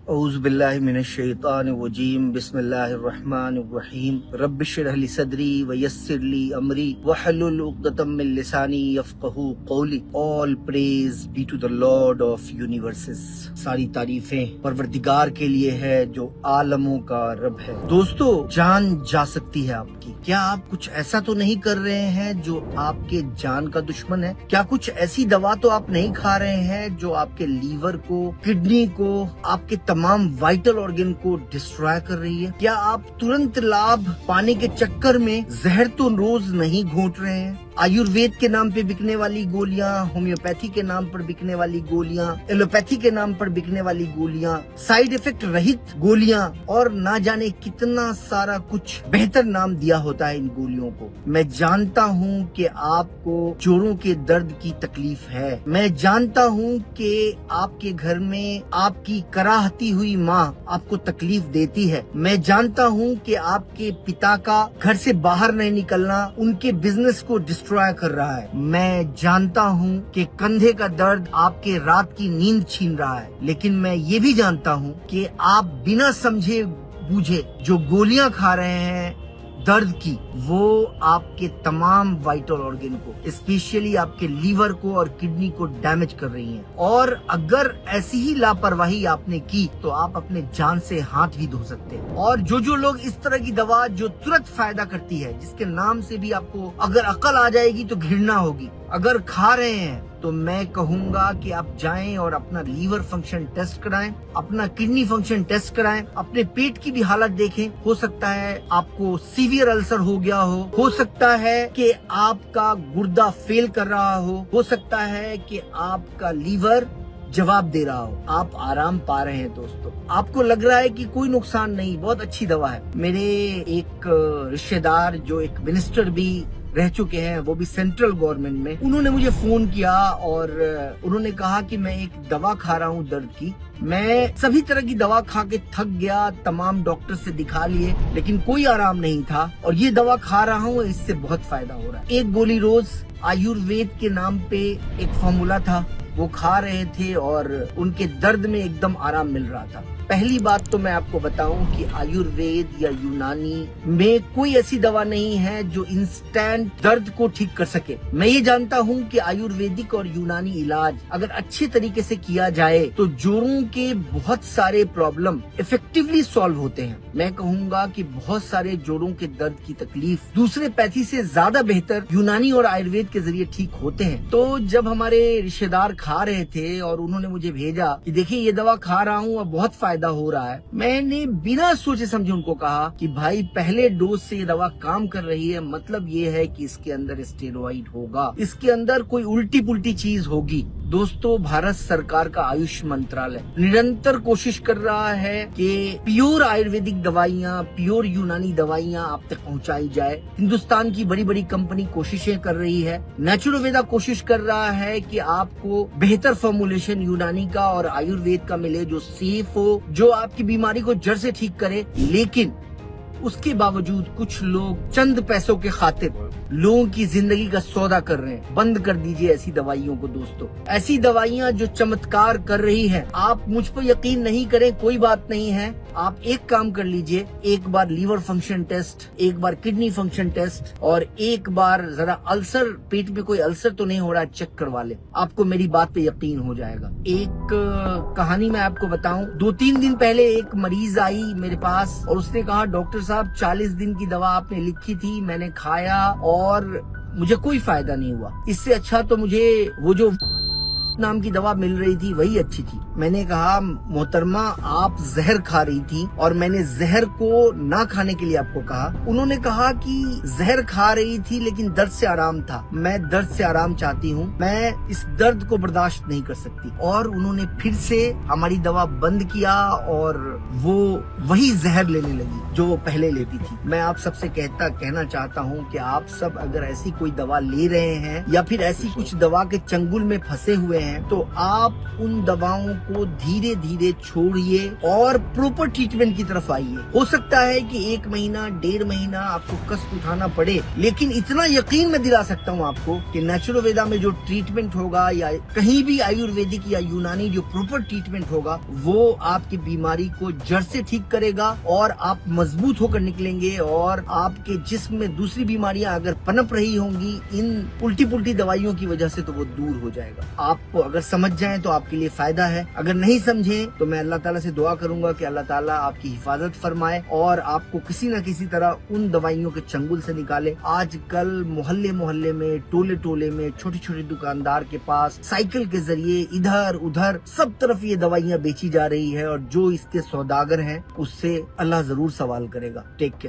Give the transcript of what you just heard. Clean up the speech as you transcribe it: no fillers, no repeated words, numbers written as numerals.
औज़ु बिल्लाहि मिनश शैतानिर रजीम बिस्मिल्लाहिर्रहमानिर्रहीम रब्बि इश्रह ली सदरी व यस्सिर ली अमरी वहलुल उक़दतम मिन लिसानी यफ़क़हू क़ौली। All praise be to the lord of universes. सारी तारीफें परवरदिगार के लिए है जो आलमों का रब है। दोस्तों, जान जा सकती है आपकी। क्या आप कुछ ऐसा तो नहीं कर रहे हैं जो आपके जान का दुश्मन है? क्या कुछ ऐसी दवा तो आप नहीं खा रहे हैं जो आपके लीवर को, किडनी को, आपके तमाम वाइटल ऑर्गन को डिस्ट्रॉय कर रही है? क्या आप तुरंत लाभ पाने के चक्कर में जहर तो रोज नहीं घोंट रहे हैं? आयुर्वेद के नाम पे बिकने वाली गोलियां, होम्योपैथी के नाम पर बिकने वाली गोलियां, एलोपैथी के नाम पर बिकने वाली गोलियां, साइड इफेक्ट रहित गोलियां और ना जाने कितना सारा कुछ बेहतर नाम दिया होता है इन गोलियों को। मैं जानता हूं कि आपको जोड़ों के दर्द की तकलीफ है। मैं जानता हूं कि आपके घर में आपकी कराहती हुई माँ आपको तकलीफ देती है। मैं जानता हूं कि आपके पिता का घर से बाहर नहीं निकलना उनके बिजनेस को डिस्ट्रॉय कर रहा है। मैं जानता हूं कि कंधे का दर्द आपके रात की नींद छीन रहा है। लेकिन मैं ये भी जानता हूं कि आप बिना समझे बूझे जो गोलियां खा रहे हैं दर्द की, वो आपके तमाम वाइटल ऑर्गन को, स्पेशली आपके लीवर को और किडनी को डैमेज कर रही हैं। और अगर ऐसी ही लापरवाही आपने की तो आप अपने जान से हाथ भी धो सकते हैं। और जो लोग इस तरह की दवा जो तुरंत फायदा करती है, जिसके नाम से भी आपको अगर अकल आ जाएगी तो घृणा होगी, अगर खा रहे हैं तो मैं कहूंगा कि आप जाएं और अपना लीवर फंक्शन टेस्ट कराएं, अपना किडनी फंक्शन टेस्ट कराएं, अपने पेट की भी हालत देखें। हो सकता है आपको सीवियर अल्सर हो गया हो सकता है कि आपका गुर्दा फेल कर रहा हो सकता है कि आपका लीवर जवाब दे रहा हो। आप आराम पा रहे हैं दोस्तों, आपको लग रहा है कि कोई नुकसान नहीं, बहुत अच्छी दवा है। मेरे एक रिश्तेदार जो एक मिनिस्टर भी रह चुके हैं, वो भी सेंट्रल गवर्नमेंट में, उन्होंने मुझे फोन किया और उन्होंने कहा कि मैं एक दवा खा रहा हूँ दर्द की। मैं सभी तरह की दवा खा के थक गया, तमाम डॉक्टर से दिखा लिए, लेकिन कोई आराम नहीं था और ये दवा खा रहा हूँ, इससे बहुत फायदा हो रहा है। एक गोली रोज आयुर्वेद के नाम पे एक फॉर्मूला था, वो खा रहे थे और उनके दर्द में एकदम आराम मिल रहा था। पहली बात तो मैं आपको बताऊं कि आयुर्वेद या यूनानी में कोई ऐसी दवा नहीं है जो इंस्टेंट दर्द को ठीक कर सके। मैं ये जानता हूं कि आयुर्वेदिक और यूनानी इलाज अगर अच्छे तरीके से किया जाए तो जोड़ों के बहुत सारे प्रॉब्लम इफेक्टिवली सॉल्व होते हैं। मैं कहूंगा कि बहुत सारे जोड़ों के दर्द की तकलीफ दूसरे पैथी से ज्यादा बेहतर यूनानी और आयुर्वेद के जरिए ठीक होते हैं। तो जब हमारे रिश्तेदार खा रहे थे और उन्होंने मुझे भेजा कि देखिए ये दवा खा रहा हूँ और बहुत फायदा हो रहा है, मैंने बिना सोचे समझे उनको कहा कि भाई पहले डोज से ये दवा काम कर रही है, मतलब ये है कि इसके अंदर स्टेरॉइड होगा, इसके अंदर कोई उल्टी पुल्टी चीज होगी। दोस्तों, भारत सरकार का आयुष मंत्रालय निरंतर कोशिश कर रहा है कि प्योर आयुर्वेदिक दवाइयाँ, प्योर यूनानी दवाइयाँ आप तक पहुँचाई जाए। हिंदुस्तान की बड़ी बड़ी कंपनी कोशिशें कर रही है, नेचुरोवेदा कोशिश कर रहा है कि आपको बेहतर फॉर्मुलेशन यूनानी का और आयुर्वेद का मिले जो सेफ हो, जो आपकी बीमारी को जड़ से ठीक करे। लेकिन उसके बावजूद कुछ लोग चंद पैसों के खातिर लोगों की जिंदगी का सौदा कर रहे हैं। बंद कर दीजिए ऐसी दवाइयों को दोस्तों। ऐसी दवाइयां जो चमत्कार कर रही हैं, आप मुझ पर यकीन नहीं करें, कोई बात नहीं है। आप एक काम कर लीजिए, एक बार लीवर फंक्शन टेस्ट, एक बार किडनी फंक्शन टेस्ट और एक बार जरा अल्सर, पेट में कोई अल्सर तो नहीं हो रहा, चेक करवा ले, आपको मेरी बात पे यकीन हो जाएगा। एक कहानी मैं आपको बताऊं, 2-3 दिन पहले एक मरीज आई मेरे पास और उसने कहा डॉक्टर साहब 40 दिन की दवा आपने लिखी थी, मैंने खाया और मुझे कोई फायदा नहीं हुआ। इससे अच्छा तो मुझे वो जो नाम की दवा मिल रही थी वही अच्छी थी। मैंने कहा मोहतरमा आप जहर खा रही थी और मैंने जहर को ना खाने के लिए आपको कहा। उन्होंने कहा कि जहर खा रही थी लेकिन दर्द से आराम था, मैं दर्द से आराम चाहती हूँ, मैं इस दर्द को बर्दाश्त नहीं कर सकती। और उन्होंने फिर से हमारी दवा बंद किया और वो वही जहर लेने लगी जो वो पहले लेती थी। मैं आप सबसे कहना चाहता हूँ कि आप सब अगर ऐसी कोई दवा ले रहे हैं या फिर ऐसी कुछ दवा के चंगुल में फंसे हुए हैं तो आप उन दवाओं को धीरे धीरे छोड़िए और प्रॉपर ट्रीटमेंट की तरफ आइए। हो सकता है कि 1 महीना 1.5 महीना आपको कष्ट उठाना पड़े, लेकिन इतना यकीन मैं दिला सकता हूँ आपको कि नेचुरोवेदा में जो ट्रीटमेंट होगा या कहीं भी आयुर्वेदिक या यूनानी जो प्रॉपर ट्रीटमेंट होगा वो आपकी बीमारी को जड़ से ठीक करेगा और आप मजबूत होकर निकलेंगे। और आपके जिस्म में दूसरी बीमारियां अगर पनप रही होंगी इन उल्टी पुल्टी दवाइयों की वजह से तो वो दूर हो जाएगा। आपको अगर समझ जाए तो आपके लिए फायदा है, अगर नहीं समझे तो मैं अल्लाह ताला से दुआ करूंगा कि अल्लाह ताला आपकी हिफाजत फरमाए और आपको किसी न किसी तरह उन दवाइयों के चंगुल से निकाले। आजकल मोहल्ले मोहल्ले में, टोले टोले में, छोटी छोटी दुकानदार के पास साइकिल के जरिए इधर उधर सब तरफ ये दवाइयाँ बेची जा रही है और जो इसके सौदागर हैं उससे अल्लाह जरूर सवाल करेगा। Take care.